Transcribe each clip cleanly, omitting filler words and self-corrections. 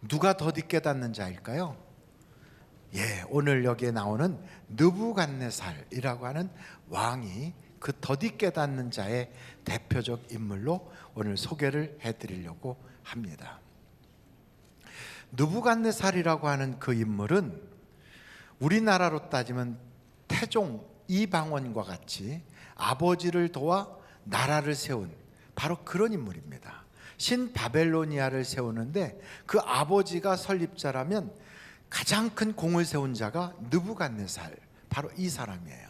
누가 더디 깨닫는 자일까요? 오늘 여기에 나오는 느부갓네살이라고 하는 왕이 그 더디 깨닫는 자의 대표적 인물로 오늘 소개를 해드리려고 합니다. 느부갓네살이라고 하는 그 인물은 우리나라로 따지면 태종 이방원과 같이 아버지를 도와 나라를 세운 바로 그런 인물입니다. 신바벨로니아를 세우는데 그 아버지가 설립자라면 가장 큰 공을 세운 자가 느부갓네살, 바로 이 사람이에요.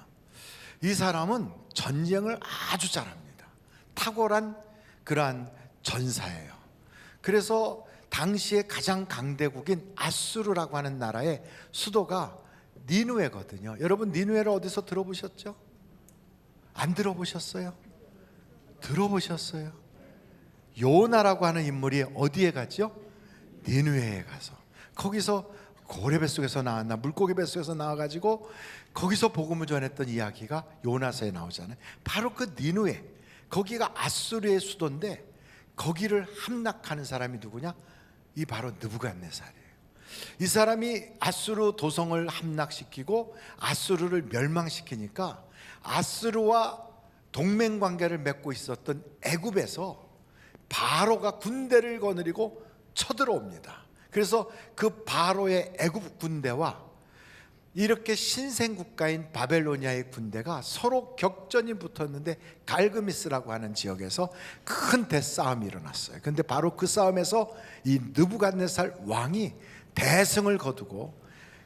이 사람은 전쟁을 아주 잘합니다. 탁월한 그러한 전사예요. 그래서 당시에 가장 강대국인 아수르라고 하는 나라의 수도가 니누에거든요. 여러분, 니누에를 어디서 들어보셨죠? 안 들어보셨어요? 들어보셨어요? 요나라고 하는 인물이 어디에 가죠? 니누에에 가서, 거기서 고래 뱃속에서 나왔나 물고기 뱃속에서 나와가지고 거기서 복음을 전했던 이야기가 요나서에 나오잖아요. 바로 그 니누에, 거기가 아수르의 수도인데 거기를 함락하는 사람이 누구냐? 이 바로 느부갓네살이에요. 이 사람이 아수르 도성을 함락시키고 아수르를 멸망시키니까 아수르와 동맹관계를 맺고 있었던 애굽에서 바로가 군대를 거느리고 쳐들어옵니다. 그래서 그 바로의 애굽 군대와 이렇게 신생국가인 바벨로니아의 군대가 서로 격전이 붙었는데 갈그미스라고 하는 지역에서 큰 대싸움이 일어났어요. 그런데 바로 그 싸움에서 이 느부갓네살 왕이 대승을 거두고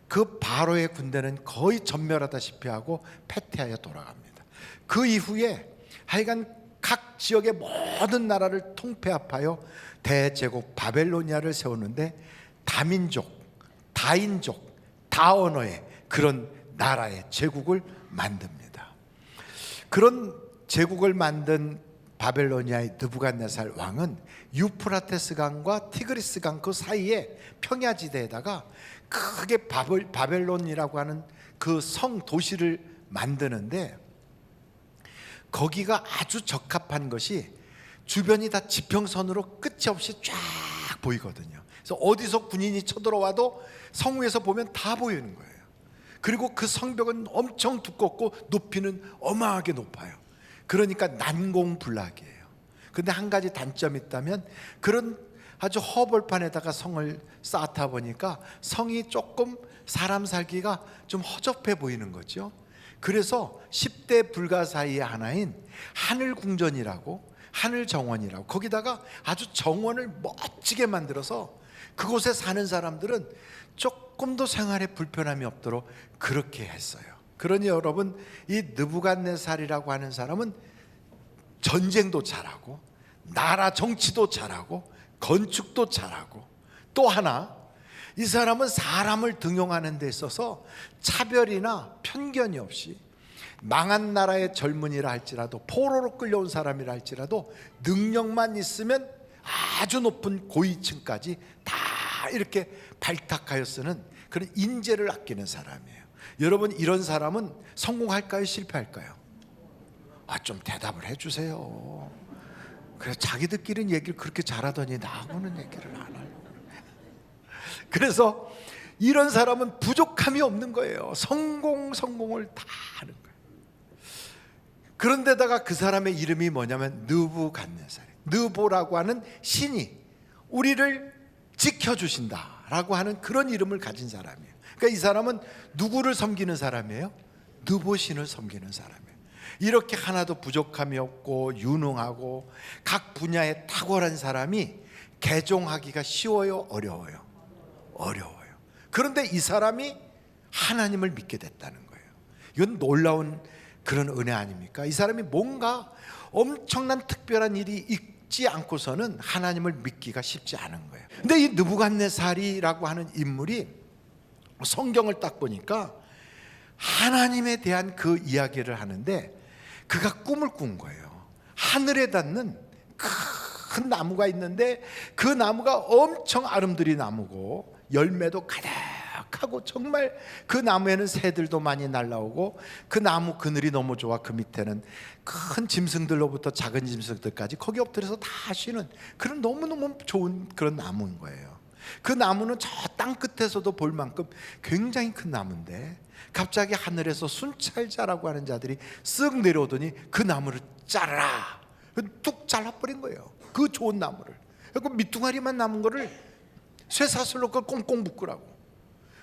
그 바로의 군대는 거의 전멸하다시피 하고 패퇴하여 돌아갑니다. 그 이후에 하여간 각 지역의 모든 나라를 통폐합하여 대제국 바벨로니아를 세우는데 다민족, 다인족, 다언어의 그런 나라의 제국을 만듭니다. 그런 제국을 만든 바벨로니아의 느부갓네살 왕은 유프라테스 강과 티그리스 강 그 사이에 평야지대에다가 크게 바벨론이라고 하는 그 성 도시를 만드는데 거기가 아주 적합한 것이 주변이 다 지평선으로 끝이 없이 쫙 보이거든요. 그래서 어디서 군인이 쳐들어와도 성 위에서 보면 다 보이는 거예요. 그리고 그 성벽은 엄청 두껍고 높이는 어마하게 높아요. 그러니까 난공불락이에요. 근데 한 가지 단점이 있다면 그런 아주 허벌판에다가 성을 쌓다 보니까 성이 조금 사람 살기가 좀 허접해 보이는 거죠. 그래서 10대 불가사의의 하나인 하늘궁전이라고, 하늘정원이라고, 거기다가 아주 정원을 멋지게 만들어서 그곳에 사는 사람들은 조금도 생활에 불편함이 없도록 그렇게 했어요. 그러니 여러분, 이 느부갓네살이라고 하는 사람은 전쟁도 잘하고 나라 정치도 잘하고 건축도 잘하고, 또 하나 이 사람은 사람을 등용하는 데 있어서 차별이나 편견이 없이 망한 나라의 젊은이라 할지라도, 포로로 끌려온 사람이라 할지라도 능력만 있으면 아주 높은 고위층까지 다 이렇게 발탁하여 쓰는 그런 인재를 아끼는 사람이에요. 여러분, 이런 사람은 성공할까요? 실패할까요? 좀 대답을 해주세요. 그래서 자기들끼리는 얘기를 그렇게 잘하더니 나하고는 얘기를 안 하려고. 그래서 이런 사람은 부족함이 없는 거예요. 성공을 다 하는 거예요. 그런데다가 그 사람의 이름이 뭐냐면 느부갓네살, 느보라고 하는 신이 우리를 지켜주신다라고 하는 그런 이름을 가진 사람이에요. 그러니까 이 사람은 누구를 섬기는 사람이에요? 느보신을 섬기는 사람이에요. 이렇게 하나도 부족함이 없고 유능하고 각 분야에 탁월한 사람이 개종하기가 쉬워요? 어려워요? 어려워요. 그런데 이 사람이 하나님을 믿게 됐다는 거예요. 이건 놀라운 그런 은혜 아닙니까? 이 사람이 뭔가 엄청난 특별한 일이 있지 않고서는 하나님을 믿기가 쉽지 않은 거예요. 근데 이 느부갓네살이라고 하는 인물이 성경을 딱 보니까 하나님에 대한 그 이야기를 하는데 그가 꿈을 꾼 거예요. 하늘에 닿는 큰 나무가 있는데 그 나무가 엄청 아름드리 나무고 열매도 가득하고 정말 그 나무에는 새들도 많이 날아오고 그 나무 그늘이 너무 좋아. 그 밑에는 큰 짐승들로부터 작은 짐승들까지 거기 엎드려서 다 쉬는 그런 너무너무 좋은 그런 나무인 거예요. 그 나무는 저 땅 끝에서도 볼 만큼 굉장히 큰 나무인데 갑자기 하늘에서 순찰자라고 하는 자들이 쓱 내려오더니 그 나무를 자르라, 뚝 잘라버린 거예요. 그 좋은 나무를. 그 밑둥아리만 남은 거를 쇠사슬로 그걸 꽁꽁 묶으라고.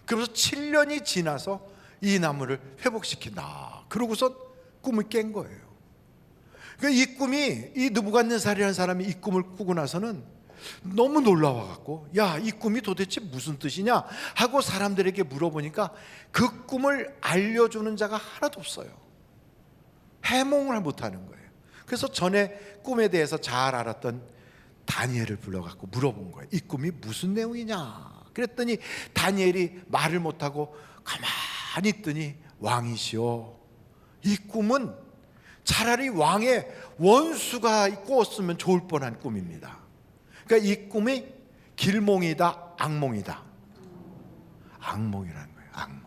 그러면서 7년이 지나서 이 나무를 회복시킨다. 그러고서 꿈을 깬 거예요. 그러니까 이 꿈이, 이 느부갓네살이라는 사람이 이 꿈을 꾸고 나서는 너무 놀라워갖고, 야, 이 꿈이 도대체 무슨 뜻이냐 하고 사람들에게 물어보니까 그 꿈을 알려주는 자가 하나도 없어요. 해몽을 못하는 거예요. 그래서 전에 꿈에 대해서 잘 알았던 다니엘을 불러갖고 물어본 거예요. 이 꿈이 무슨 내용이냐. 그랬더니 다니엘이 말을 못하고 가만히 있더니, 왕이시여, 이 꿈은 차라리 왕의 원수가 꿨으면 좋을 뻔한 꿈입니다. 그러니까 이 꿈이 길몽이다, 악몽이다. 악몽이라는 거예요. 악몽.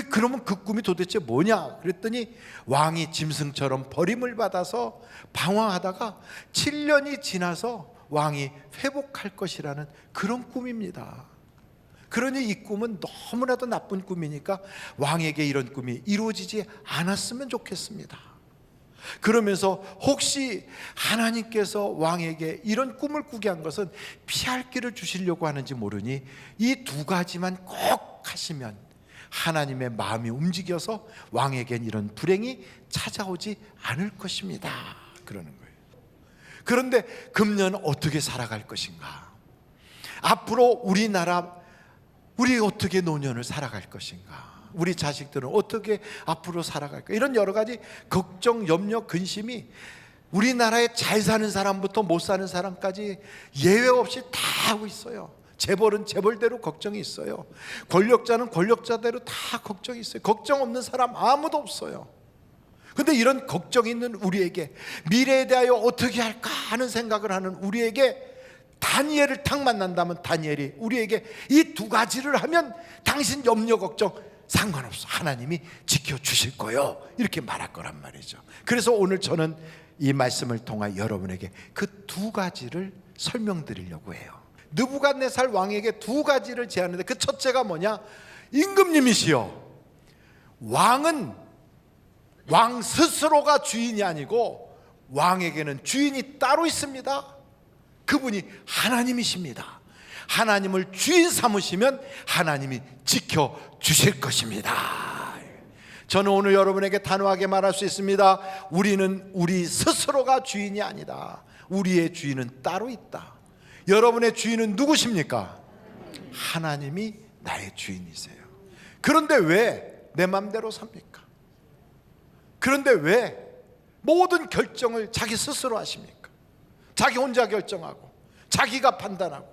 그러면 그 꿈이 도대체 뭐냐 그랬더니, 왕이 짐승처럼 버림을 받아서 방황하다가 7년이 지나서 왕이 회복할 것이라는 그런 꿈입니다. 그러니 이 꿈은 너무나도 나쁜 꿈이니까 왕에게 이런 꿈이 이루어지지 않았으면 좋겠습니다. 그러면서 혹시 하나님께서 왕에게 이런 꿈을 꾸게 한 것은 피할 길을 주시려고 하는지 모르니 이 두 가지만 꼭 하시면 하나님의 마음이 움직여서 왕에겐 이런 불행이 찾아오지 않을 것입니다. 그러는 거예요. 그런데 금년 어떻게 살아갈 것인가? 앞으로 우리 어떻게 노년을 살아갈 것인가? 우리 자식들은 어떻게 앞으로 살아갈까? 이런 여러 가지 걱정, 염려, 근심이 우리나라에 잘 사는 사람부터 못 사는 사람까지 예외 없이 다 하고 있어요. 재벌은 재벌대로 걱정이 있어요. 권력자는 권력자대로 다 걱정이 있어요. 걱정 없는 사람 아무도 없어요. 그런데 이런 걱정이 있는 우리에게, 미래에 대하여 어떻게 할까 하는 생각을 하는 우리에게 다니엘을 딱 만난다면 다니엘이 우리에게 이 두 가지를 하면 당신 염려 걱정 상관없어, 하나님이 지켜주실 거요, 이렇게 말할 거란 말이죠. 그래서 오늘 저는 이 말씀을 통해 여러분에게 그 두 가지를 설명드리려고 해요. 느부갓네살 왕에게 두 가지를 제안했는데 그 첫째가 뭐냐? 임금님이시여, 왕은 왕 스스로가 주인이 아니고 왕에게는 주인이 따로 있습니다. 그분이 하나님이십니다. 하나님을 주인 삼으시면 하나님이 지켜주실 것입니다. 저는 오늘 여러분에게 단호하게 말할 수 있습니다. 우리는 우리 스스로가 주인이 아니다. 우리의 주인은 따로 있다. 여러분의 주인은 누구십니까? 하나님이 나의 주인이세요. 그런데 왜 내 맘대로 삽니까? 그런데 왜 모든 결정을 자기 스스로 하십니까? 자기 혼자 결정하고 자기가 판단하고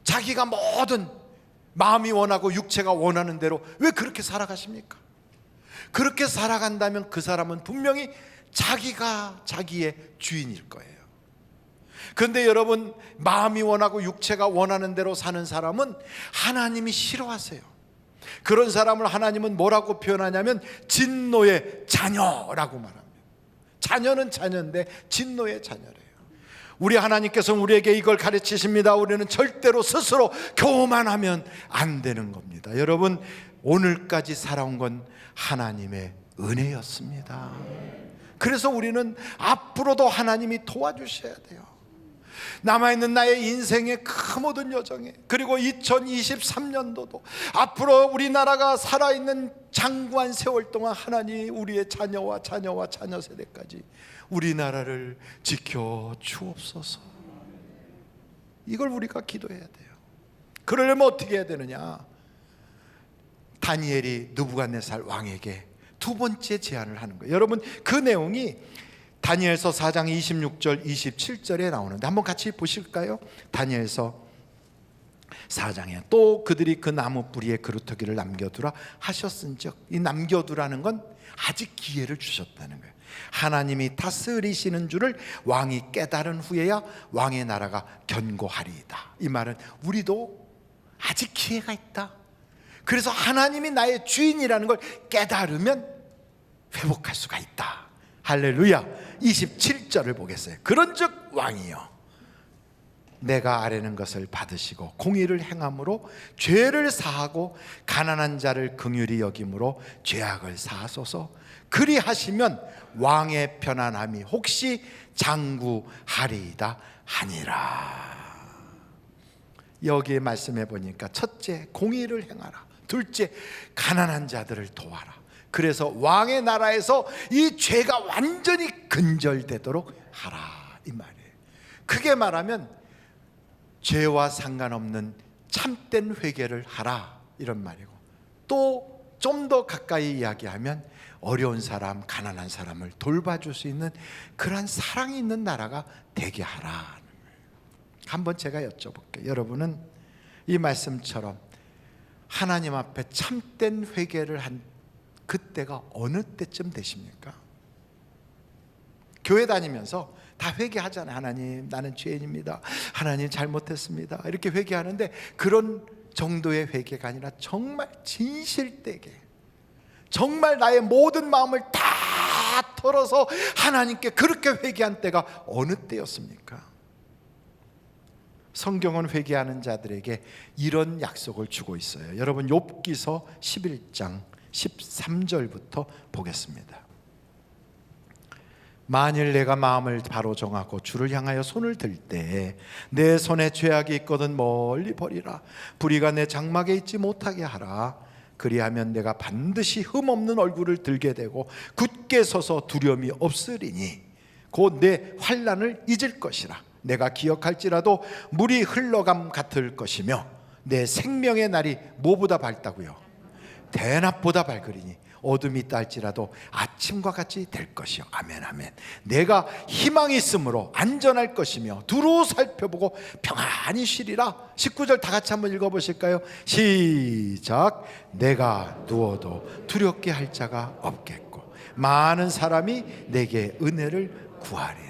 자기가 모든 마음이 원하고 육체가 원하는 대로 왜 그렇게 살아가십니까? 그렇게 살아간다면 그 사람은 분명히 자기가 자기의 주인일 거예요. 그런데 여러분, 마음이 원하고 육체가 원하는 대로 사는 사람은 하나님이 싫어하세요. 그런 사람을 하나님은 뭐라고 표현하냐면 진노의 자녀라고 말합니다. 자녀는 자녀인데 진노의 자녀래요. 우리 하나님께서는 우리에게 이걸 가르치십니다. 우리는 절대로 스스로 교만하면 안 되는 겁니다. 여러분, 오늘까지 살아온 건 하나님의 은혜였습니다. 그래서 우리는 앞으로도 하나님이 도와주셔야 돼요. 남아있는 나의 인생의 그 모든 여정에, 그리고 2023년도도 앞으로 우리나라가 살아있는 장구한 세월 동안 하나님 우리의 자녀와 자녀 세대까지 우리나라를 지켜 주옵소서. 이걸 우리가 기도해야 돼요. 그러려면 어떻게 해야 되느냐? 다니엘이 느부갓네살 왕에게 두 번째 제안을 하는 거예요. 여러분, 그 내용이 다니엘서 4장 26절 27절에 나오는데 한번 같이 보실까요? 다니엘서 4장에 또 그들이 그 나무 뿌리에 그루터기를 남겨두라 하셨은즉, 이 남겨두라는 건 아직 기회를 주셨다는 거예요. 하나님이 다스리시는 줄을 왕이 깨달은 후에야 왕의 나라가 견고하리이다. 이 말은 우리도 아직 기회가 있다. 그래서 하나님이 나의 주인이라는 걸 깨달으면 회복할 수가 있다. 할렐루야. 27절을 보겠어요. 그런즉 왕이여, 내가 아뢰는 것을 받으시고 공의를 행함으로 죄를 사하고 가난한 자를 긍휼히 여김으로 죄악을 사하소서. 그리하시면 왕의 편안함이 혹시 장구하리이다 하니라. 여기에 말씀해 보니까 첫째, 공의를 행하라. 둘째, 가난한 자들을 도와라. 그래서 왕의 나라에서 이 죄가 완전히 근절되도록 하라, 이 말이에요. 크게 말하면 죄와 상관없는 참된 회개를 하라, 이런 말이고, 또 좀 더 가까이 이야기하면 어려운 사람, 가난한 사람을 돌봐줄 수 있는 그러한 사랑이 있는 나라가 되게 하라. 한번 제가 여쭤볼게요. 여러분은 이 말씀처럼 하나님 앞에 참된 회개를 한 그때가 어느 때쯤 되십니까? 교회 다니면서 다 회개하잖아요. 하나님, 나는 죄인입니다. 하나님, 잘못했습니다. 이렇게 회개하는데 그런 정도의 회개가 아니라 정말 진실되게, 정말 나의 모든 마음을 다 털어서 하나님께 그렇게 회개한 때가 어느 때였습니까? 성경은 회개하는 자들에게 이런 약속을 주고 있어요. 여러분, 욥기서 11장 13절부터 보겠습니다. 만일 내가 마음을 바로 정하고 주를 향하여 손을 들 때에 내 손에 죄악이 있거든 멀리 버리라. 불의가 내 장막에 있지 못하게 하라. 그리하면 내가 반드시 흠없는 얼굴을 들게 되고 굳게 서서 두려움이 없으리니 곧 내 환난을 잊을 것이라. 내가 기억할지라도 물이 흘러감 같을 것이며 내 생명의 날이 뭐보다 밝다고요? 대낮보다 밝으리니 어둠이 있다 할지라도 아침과 같이 될 것이요. 아멘, 아멘. 내가 희망이 있으므로 안전할 것이며 두루 살펴보고 평안히 쉬리라. 19절 다 같이 한번 읽어보실까요? 시작. 내가 누워도 두렵게 할 자가 없겠고 많은 사람이 내게 은혜를 구하리라.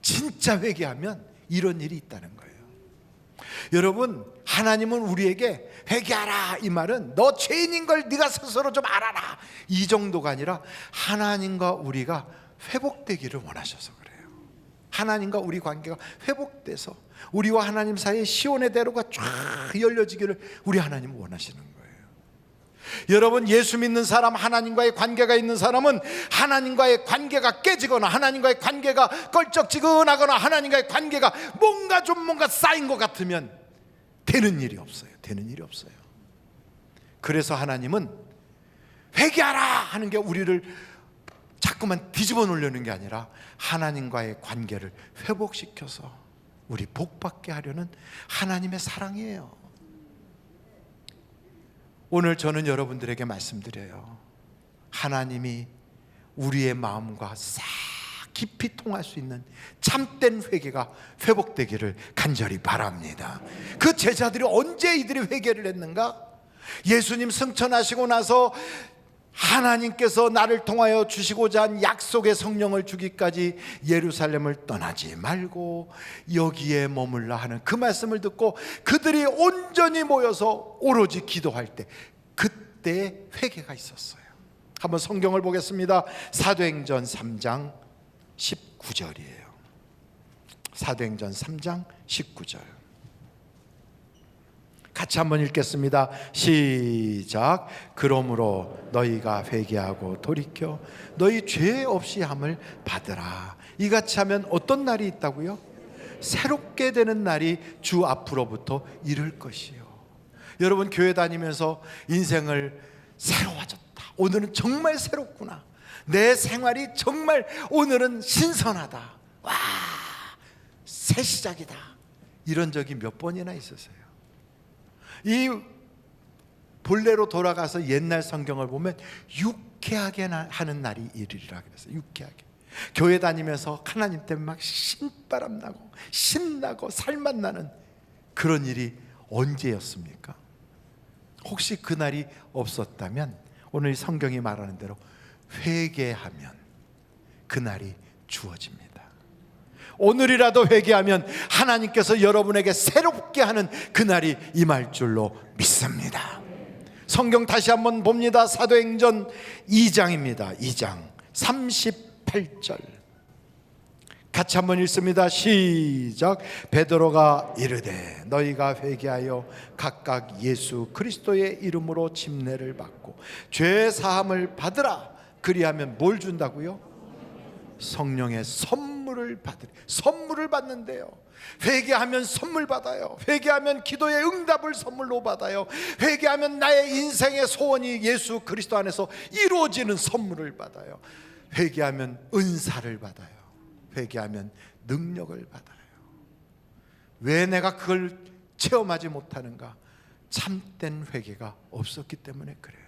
진짜 회개하면 이런 일이 있다는 거예요. 여러분, 하나님은 우리에게 회개하라, 이 말은 너 죄인인 걸 네가 스스로 좀 알아라, 이 정도가 아니라 하나님과 우리가 회복되기를 원하셔서 그래요. 하나님과 우리 관계가 회복돼서 우리와 하나님 사이에 시온의 대로가 쫙 열려지기를 우리 하나님은 원하시는 거예요. 여러분, 예수 믿는 사람, 하나님과의 관계가 있는 사람은 하나님과의 관계가 깨지거나 하나님과의 관계가 껄쩍지근하거나 하나님과의 관계가 뭔가 쌓인 것 같으면 되는 일이 없어요. 되는 일이 없어요. 그래서 하나님은 회개하라 하는 게 우리를 자꾸만 뒤집어 놓으려는 게 아니라 하나님과의 관계를 회복시켜서 우리 복받게 하려는 하나님의 사랑이에요. 오늘 저는 여러분들에게 말씀드려요. 하나님이 우리의 마음과 싹 깊이 통할 수 있는 참된 회개가 회복되기를 간절히 바랍니다. 그 제자들이 언제 이들이 회개를 했는가? 예수님 승천하시고 나서 하나님께서 나를 통하여 주시고자 한 약속의 성령을 주기까지 예루살렘을 떠나지 말고 여기에 머물라 하는 그 말씀을 듣고 그들이 온전히 모여서 오로지 기도할 때, 그때 회개가 있었어요. 한번 성경을 보겠습니다. 사도행전 3장 19절이에요. 사도행전 3장 19절 같이 한번 읽겠습니다. 시작. 그러므로 너희가 회개하고 돌이켜 너희 죄 없이 함을 받으라. 이같이 하면 어떤 날이 있다고요? 새롭게 되는 날이 주 앞으로부터 이를 것이요. 여러분, 교회 다니면서 인생을 새로워졌다, 오늘은 정말 새롭구나, 내 생활이 정말 오늘은 신선하다, 와, 새 시작이다, 이런 적이 몇 번이나 있었어요. 이 본래로 돌아가서 옛날 성경을 보면 유쾌하게 하는 날이 이르리라 그랬어요. 유쾌하게. 교회 다니면서 하나님 때문에 막 신바람 나고 신나고 살맛 나는 그런 일이 언제였습니까? 혹시 그 날이 없었다면 오늘 성경이 말하는 대로 회개하면 그 날이 주어집니다. 오늘이라도 회개하면 하나님께서 여러분에게 새롭게 하는 그날이 임할 줄로 믿습니다. 성경 다시 한번 봅니다. 사도행전 2장입니다. 2장 38절 같이 한번 읽습니다. 시작. 베드로가 이르되 너희가 회개하여 각각 예수 그리스도의 이름으로 침례를 받고 죄 사함을 받으라. 그리하면 뭘 준다고요? 성령의 선물을 받으리. 선물을 받는데요. 회개하면 선물 받아요. 회개하면 기도의 응답을 선물로 받아요. 회개하면 나의 인생의 소원이 예수 그리스도 안에서 이루어지는 선물을 받아요. 회개하면 은사를 받아요. 회개하면 능력을 받아요. 왜 내가 그걸 체험하지 못하는가? 참된 회개가 없었기 때문에 그래요.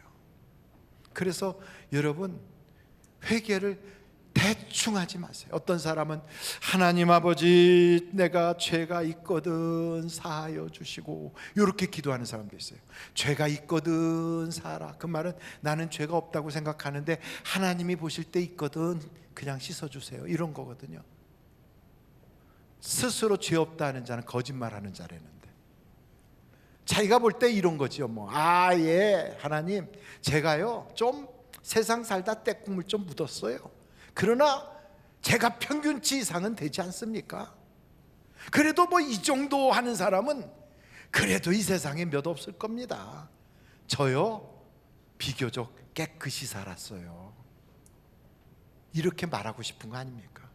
그래서 여러분, 회개를 대충 하지 마세요. 어떤 사람은 하나님 아버지 내가 죄가 있거든 사하여 주시고 이렇게 기도하는 사람도 있어요. 죄가 있거든 사하라. 그 말은 나는 죄가 없다고 생각하는데 하나님이 보실 때 있거든 그냥 씻어주세요, 이런 거거든요. 스스로 죄 없다 하는 자는 거짓말하는 자라는데 자기가 볼 때 이런 거지요. 예 하나님 제가요 좀 세상 살다 때국물 좀 묻었어요. 그러나 제가 평균치 이상은 되지 않습니까? 그래도 이 정도 하는 사람은 그래도 이 세상에 몇 없을 겁니다. 저요 비교적 깨끗이 살았어요. 이렇게 말하고 싶은 거 아닙니까?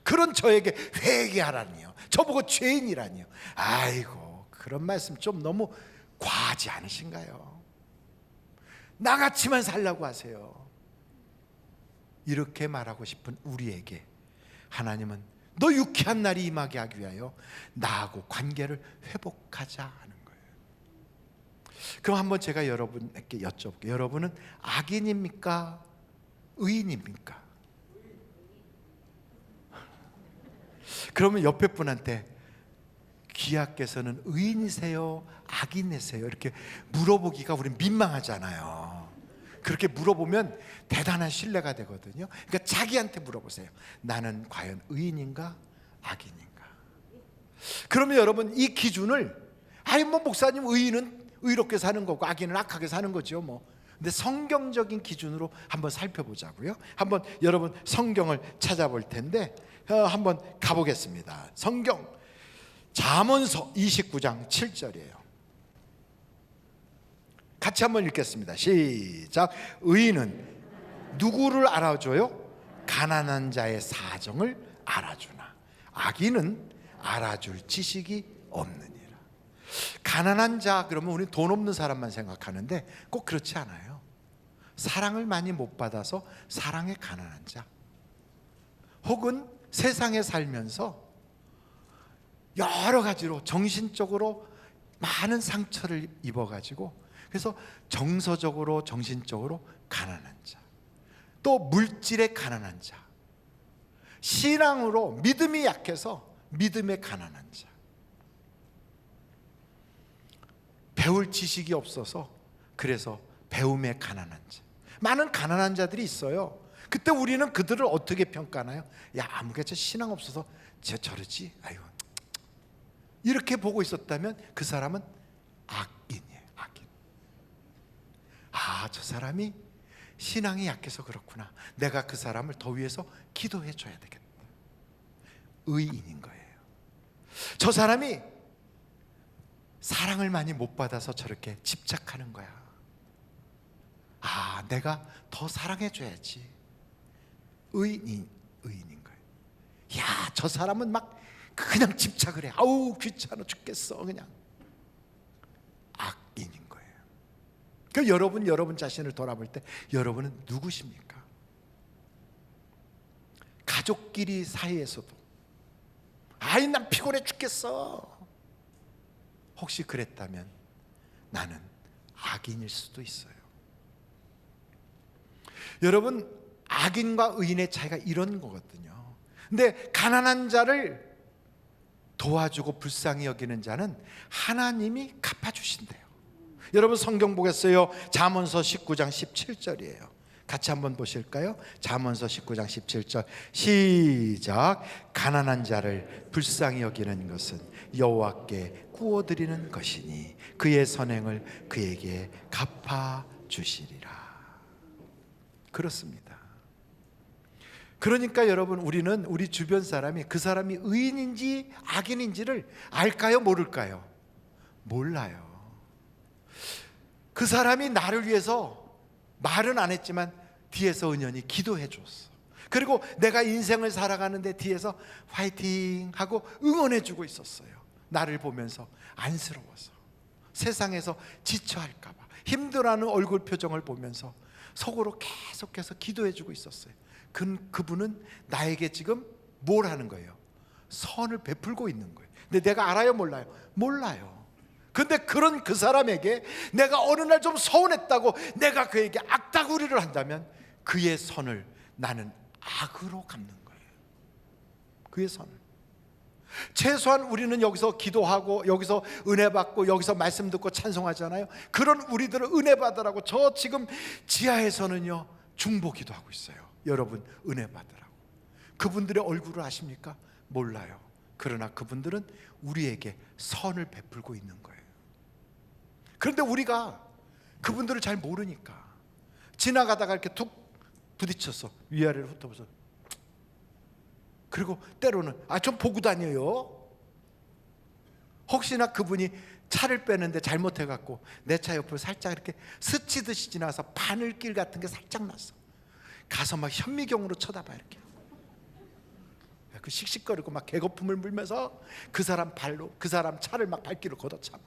그런 저에게 회개하라니요, 저보고 죄인이라니요. 아이고, 그런 말씀 좀 너무 과하지 않으신가요? 나같이만 살라고 하세요. 이렇게 말하고 싶은 우리에게 하나님은 너 유쾌한 날이 임하게 하기 위하여 나하고 관계를 회복하자 하는 거예요. 그럼 한번 제가 여러분에게 여쭤볼게요. 여러분은 악인입니까? 의인입니까? 그러면 옆에 분한테 귀하께서는 의인이세요? 악인이세요? 이렇게 물어보기가 우린 민망하잖아요. 그렇게 물어보면 대단한 신뢰가 되거든요. 그러니까 자기한테 물어보세요. 나는 과연 의인인가 악인인가? 그러면 여러분 이 기준을 목사님 의인은 의롭게 사는 거고 악인은 악하게 사는 거죠. 근데 성경적인 기준으로 한번 살펴보자고요. 한번 여러분 성경을 찾아볼 텐데 한번 가보겠습니다. 성경 잠언서 29장 7절이에요. 같이 한번 읽겠습니다. 시작. 의인은 누구를 알아줘요? 가난한 자의 사정을 알아주나 악인은 알아줄 지식이 없느니라. 가난한 자 그러면 우리 돈 없는 사람만 생각하는데 꼭 그렇지 않아요. 사랑을 많이 못 받아서 사랑에 가난한 자, 혹은 세상에 살면서 여러 가지로 정신적으로 많은 상처를 입어가지고 그래서 정서적으로 정신적으로 가난한 자, 또 물질에 가난한 자, 신앙으로 믿음이 약해서 믿음에 가난한 자, 배울 지식이 없어서 그래서 배움에 가난한 자, 많은 가난한 자들이 있어요. 그때 우리는 그들을 어떻게 평가하나요? 야, 아무개저 신앙 없어서 저러지? 아이고, 이렇게 보고 있었다면 그 사람은 악인이에요. 악인. 저 사람이 신앙이 약해서 그렇구나. 내가 그 사람을 더 위해서 기도해 줘야 되겠다. 의인인 거예요. 저 사람이 사랑을 많이 못 받아서 저렇게 집착하는 거야. 내가 더 사랑해 줘야지. 의인인 거예요. 저 사람은 막 그냥 집착을 해. 귀찮아 죽겠어. 그냥 악인인 거예요. 그러니까 여러분 자신을 돌아볼 때 여러분은 누구십니까? 가족끼리 사이에서도 난 피곤해 죽겠어. 혹시 그랬다면 나는 악인일 수도 있어요. 여러분, 악인과 의인의 차이가 이런 거거든요. 근데 가난한 자를 도와주고 불쌍히 여기는 자는 하나님이 갚아주신대요. 여러분 성경 보겠어요. 잠언서 19장 17절이에요. 같이 한번 보실까요? 잠언서 19장 17절 시작. 가난한 자를 불쌍히 여기는 것은 여호와께 구워드리는 것이니 그의 선행을 그에게 갚아주시리라. 그렇습니다. 그러니까 여러분, 우리는 우리 주변 사람이 그 사람이 의인인지 악인인지를 알까요? 모를까요? 몰라요. 그 사람이 나를 위해서 말은 안 했지만 뒤에서 은연히 기도해 줬어. 그리고 내가 인생을 살아가는데 뒤에서 화이팅 하고 응원해 주고 있었어요. 나를 보면서 안쓰러워서, 세상에서 지쳐할까 봐 힘들어하는 얼굴 표정을 보면서 속으로 계속해서 기도해 주고 있었어요. 그분은 나에게 지금 뭘 하는 거예요? 선을 베풀고 있는 거예요. 근데 내가 알아요? 몰라요? 몰라요. 근데 그런 그 사람에게 내가 어느 날 좀 서운했다고 내가 그에게 악다구리를 한다면 그의 선을 나는 악으로 갚는 거예요. 그의 선을. 최소한 우리는 여기서 기도하고 여기서 은혜 받고 여기서 말씀 듣고 찬송하잖아요. 그런 우리들을 은혜 받으라고 저 지금 지하에서는요 중보 기도하고 있어요. 여러분 은혜 받으라고. 그분들의 얼굴을 아십니까? 몰라요. 그러나 그분들은 우리에게 선을 베풀고 있는 거예요. 그런데 우리가 그분들을 잘 모르니까 지나가다가 이렇게 툭 부딪혔어. 위아래로 훑어보서. 그리고 때로는 좀 보고 다녀요. 혹시나 그분이 차를 빼는데 잘못해갖고 내 차 옆으로 살짝 이렇게 스치듯이 지나서 바늘길 같은 게 살짝 났어. 가서 막 현미경으로 쳐다봐 이렇게. 그 씩씩거리고 막 개거품을 물면서 그 사람 발로 그 사람 차를 막 발길을 걷어차마.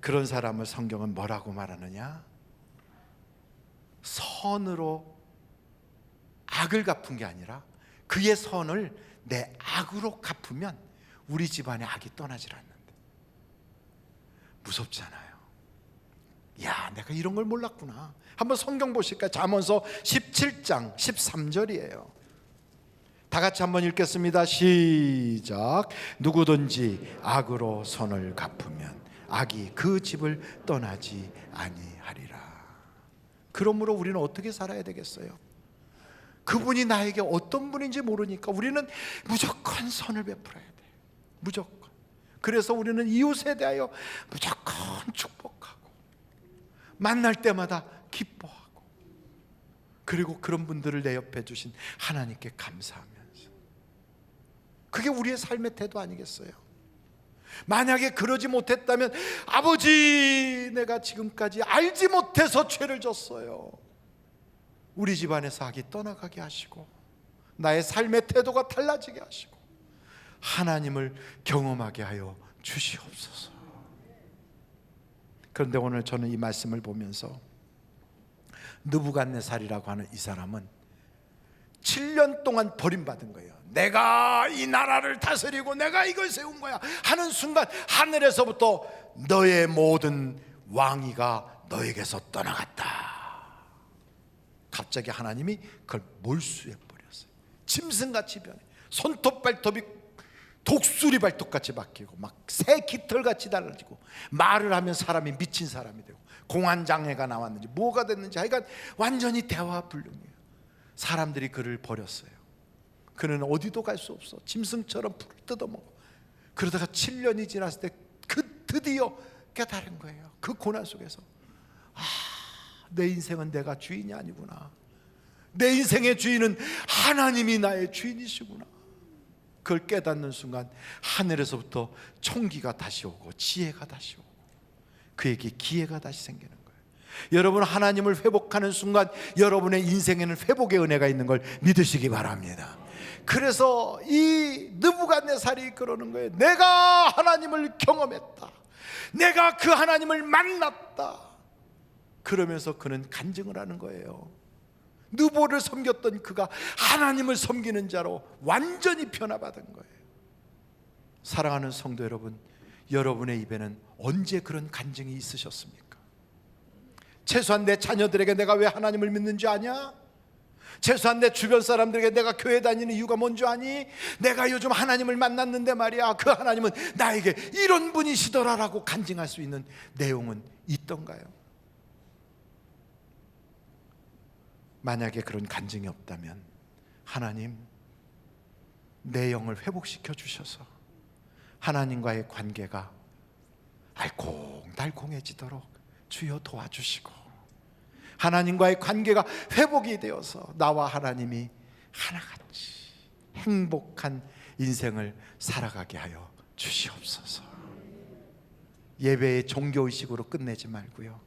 그런 사람을 성경은 뭐라고 말하느냐? 선으로 악을 갚은 게 아니라 그의 선을 내 악으로 갚으면 우리 집안에 악이 떠나질 않는다. 무섭잖아요. 야, 내가 이런 걸 몰랐구나. 한번 성경 보실까요? 잠언서 17장 13절이에요. 다 같이 한번 읽겠습니다. 시작. 누구든지 악으로 선을 갚으면 악이 그 집을 떠나지 아니하리라. 그러므로 우리는 어떻게 살아야 되겠어요? 그분이 나에게 어떤 분인지 모르니까 우리는 무조건 선을 베풀어야 돼. 무조건. 그래서 우리는 이웃에 대하여 무조건 축복하고 만날 때마다 기뻐하고 그리고 그런 분들을 내 옆에 주신 하나님께 감사하면서. 그게 우리의 삶의 태도 아니겠어요? 만약에 그러지 못했다면 아버지, 내가 지금까지 알지 못해서 죄를 졌어요. 우리 집안에서 악이 떠나가게 하시고 나의 삶의 태도가 달라지게 하시고 하나님을 경험하게 하여 주시옵소서. 그런데 오늘 저는 이 말씀을 보면서 느부갓네살이라고 하는 이 사람은 7년 동안 버림받은 거예요. 내가 이 나라를 다스리고 내가 이걸 세운 거야 하는 순간 하늘에서부터 너의 모든 왕위가 너에게서 떠나갔다. 갑자기 하나님이 그걸 몰수해 버렸어요. 짐승같이 변해. 손톱 발톱이 독수리 발톱같이 바뀌고 막 새 깃털같이 달라지고 말을 하면 사람이 미친 사람이 되고 공황장애가 나왔는지 뭐가 됐는지 하여간 완전히 대화불능이에요. 사람들이 그를 버렸어요. 그는 어디도 갈 수 없어. 짐승처럼 풀을 뜯어먹어. 그러다가 7년이 지났을 때 드디어 깨달은 거예요. 그 고난 속에서 내 인생은 내가 주인이 아니구나. 내 인생의 주인은 하나님이 나의 주인이시구나. 그걸 깨닫는 순간 하늘에서부터 총기가 다시 오고 지혜가 다시 오고 그에게 기회가 다시 생기는 거예요. 여러분, 하나님을 회복하는 순간 여러분의 인생에는 회복의 은혜가 있는 걸 믿으시기 바랍니다. 그래서 이 느부갓네살이 그러는 거예요. 내가 하나님을 경험했다. 내가 그 하나님을 만났다. 그러면서 그는 간증을 하는 거예요. 느보를 섬겼던 그가 하나님을 섬기는 자로 완전히 변화받은 거예요. 사랑하는 성도 여러분, 여러분의 입에는 언제 그런 간증이 있으셨습니까? 최소한 내 자녀들에게 내가 왜 하나님을 믿는지 아냐? 최소한 내 주변 사람들에게 내가 교회 다니는 이유가 뭔지 아니? 내가 요즘 하나님을 만났는데 말이야, 그 하나님은 나에게 이런 분이시더라라고 간증할 수 있는 내용은 있던가요? 만약에 그런 간증이 없다면 하나님, 내 영을 회복시켜 주셔서 하나님과의 관계가 알콩달콩해지도록 주여 도와주시고 하나님과의 관계가 회복이 되어서 나와 하나님이 하나같이 행복한 인생을 살아가게 하여 주시옵소서. 예배의 종교의식으로 끝내지 말고요,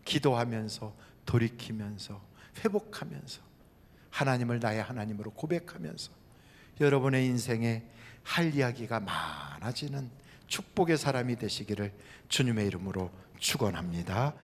기도하면서 돌이키면서 회복하면서 하나님을 나의 하나님으로 고백하면서 여러분의 인생에 할 이야기가 많아지는 축복의 사람이 되시기를 주님의 이름으로 축원합니다.